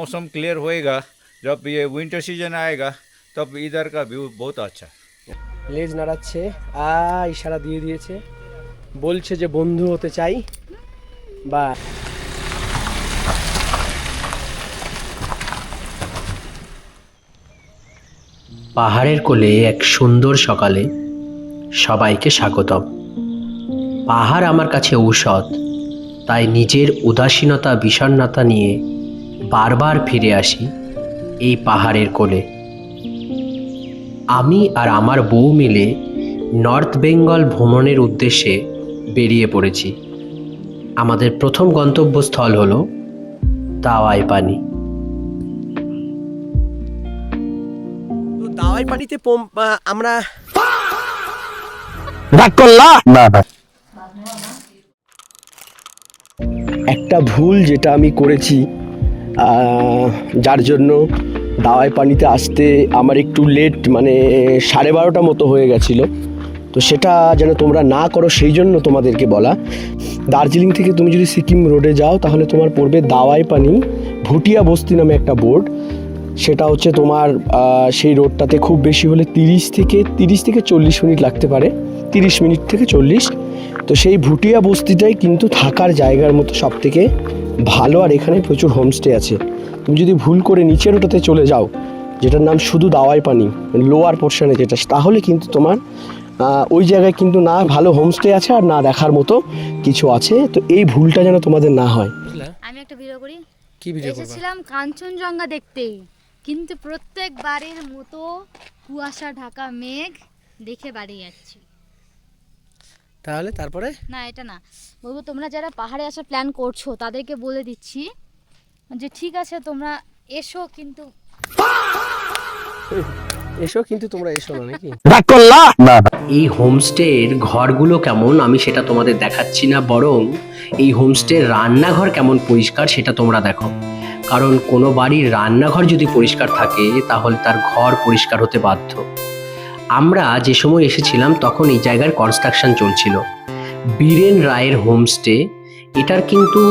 मौसम क्लियर होएगा, जब ये विंटर सीजन आएगा तब इधर का व्यू बहुत अच्छा। লেজ নাড়াচ্ছে, ইশারা দিয়ে দিয়েছে, বলছে যে বন্ধু হতে চাই। বা পাহাড়ের কোলে এক সুন্দর সকালে সবাইকে স্বাগতম। পাহাড় আমার কাছে ঔষধ, তাই নিজের উদাসীনতা বিষণ্ণতা নিয়ে বারবার ফিরে আসি এই পাহাড়ের কোলে। আমি আর আমার বউ মিলে নর্থ বেঙ্গল ভ্রমণের উদ্দেশ্যে বেরিয়ে পড়েছি। আমাদের প্রথম গন্তব্যস্থল হলো দাওয়াই পানি। তো দাওয়াই পানিতে আমরা একটা ভুল যেটা আমি করেছি, যার জন্য দাওয়াই পানিতে আসতে আমার একটু লেট, মানে 12:30 মতো হয়ে গেছিলো। তো সেটা যেন তোমরা না করো সেই জন্য তোমাদেরকে বলা। দার্জিলিং থেকে তুমি যদি সিকিম রোডে যাও তাহলে তোমার পড়বে দাওয়াই পানি ভুটিয়া বস্তি নামে একটা বোর্ড। সেটা হচ্ছে তোমার সেই রোডটাতে খুব বেশি হলে 30 থেকে 40 মিনিট লাগতে পারে, 30 মিনিট থেকে 40। তো সেই ভুটিয়া বস্তিটাই কিন্তু থাকার জায়গার মতো সব থেকে ভালো, আর এখানে প্রচুর হোমস্টে আছে। তুমি যদি ভুল করে নিচের ওটাতে চলে যাও, যেটার নাম শুধু দাওয়াই পানি, লোয়ার পোর্শনে যেটা, তাহলে কিন্তু তোমার ওই জায়গায় কিন্তু না ভালো হোমস্টে আছে আর না দেখার মতো কিছু আছে। তো এই ভুলটা যেন তোমাদের না হয়। আমি একটা ভিডিও করি। কি ভিডিও করবে? এসেছিলাম কাঞ্চনজঙ্ঘা দেখতে, কিন্তু প্রত্যেকবারের মতো কুয়াশা ঢাকা মেঘ দেখে বাড়ি যাচ্ছি। তাহলে তারপরে না, এটা না বলবো, তোমরা যারা পাহাড়ে আসার প্ল্যান করছো তাদেরকে বলে দিচ্ছি যে ঠিক আছে তোমরা এসো, কিন্তু তোমরা এসো না নাকি? এই হোমস্টের ঘরগুলো কেমন আমি সেটা তোমাদের দেখাচ্ছি না, বরং এই হোমস্টের রান্নাঘর কেমন পরিষ্কার সেটা তোমরা দেখো। কারণ কোনো বাড়ির রান্নাঘর যদি পরিষ্কার থাকে তাহলে তার ঘর পরিষ্কার হতে বাধ্য। আমরা যে সময় এসেছিলাম তখন এই জায়গার কনস্ট্রাকশন চলছিল। বীরেন রায়ের হোমস্টে, এটার কিন্তু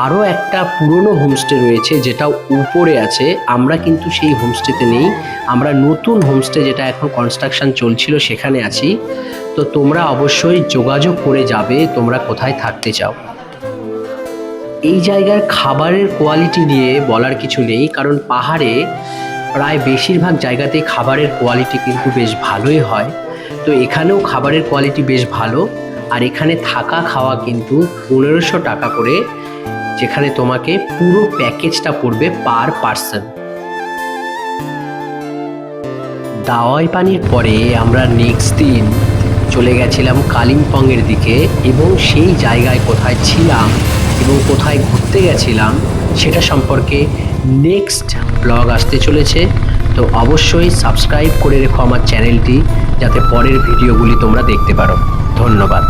আরও একটা পুরনো হোমস্টে রয়েছে যেটা উপরে আছে। আমরা কিন্তু সেই হোমস্টেতে নেই, আমরা নতুন হোমস্টে যেটা এখন কনস্ট্রাকশন চলছিল সেখানে আছি। তো তোমরা অবশ্যই যোগাযোগ করে যাবে তোমরা কোথায় থাকতে চাও। এই জায়গার খাবারের কোয়ালিটি নিয়ে বলার কিছু নেই, কারণ পাহাড়ে প্রায় বেশিরভাগ জায়গাতেই খাবারের কোয়ালিটি কিন্তু বেশ ভালোই হয়। তো এখানেও খাবারের কোয়ালিটি বেশ ভালো। আর এখানে থাকা খাওয়া কিন্তু 1500 টাকা করে, যেখানে তোমাকে পুরো প্যাকেজটা পড়বে পার পার্সন। দাওয়াই পানির পরে আমরা নেক্সট দিন চলে গেছিলাম কালিম্পংয়ের দিকে, এবং সেই জায়গায় কোথায় ছিলাম এবং কোথায় ঘুরতে গেছিলাম সেটা সম্পর্কে নেক্সট ব্লগ আসতে চলেছে। তো অবশ্যই সাবস্ক্রাইব করে রেখো আমার চ্যানেলটি, যাতে পরের ভিডিওগুলি তোমরা দেখতে পারো। ধন্যবাদ।